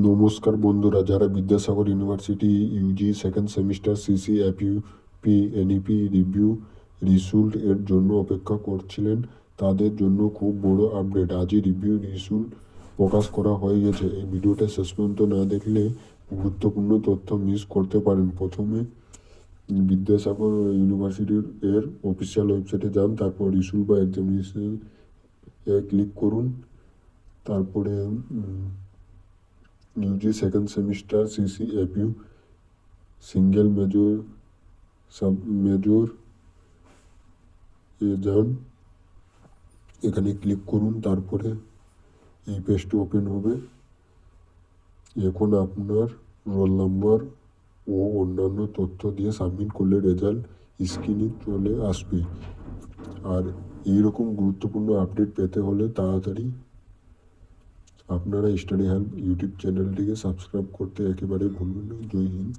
নমস্কার বন্ধুরা, যারা Vidyasagar university UG second semester CC FUP NEP review result এর জন্য অপেক্ষা করছিলেন, তাদের জন্য খুব বড় আপডেট। আজই রিভিউ রিসুল্ট প্রকাশ করা হয়ে গেছে। এই ভিডিওটা শেষ পর্যন্ত না দেখলে গুরুত্বপূর্ণ তথ্য মিস করতে পারেন। প্রথমে বিদ্যাসাগর ইউনিভার্সিটির এর অফিসিয়াল ওয়েবসাইটে যান, তারপর রিসুল্ট বা এক্সামিনেশন এ ক্লিক করুন। তারপরে UG second semester CCFU single major sub major এ যান, এখানে ক্লিক করুন। তারপরে এই পেজটি ওপেন হবে। এখন আপনার রোল নাম্বার ও অন্যান্য তথ্য দিয়ে সাবমিট করলে রেজাল্ট স্ক্রিনে চলে আসবে। আর এইরকম গুরুত্বপূর্ণ আপডেট পেতে হলে তাড়াতাড়ি আপনারা স্টাডি হেল্প ইউটিউব চ্যানেলটিকে সাবস্ক্রাইব করতে একেবারে ভুলবেন না। জয় হিন্দ।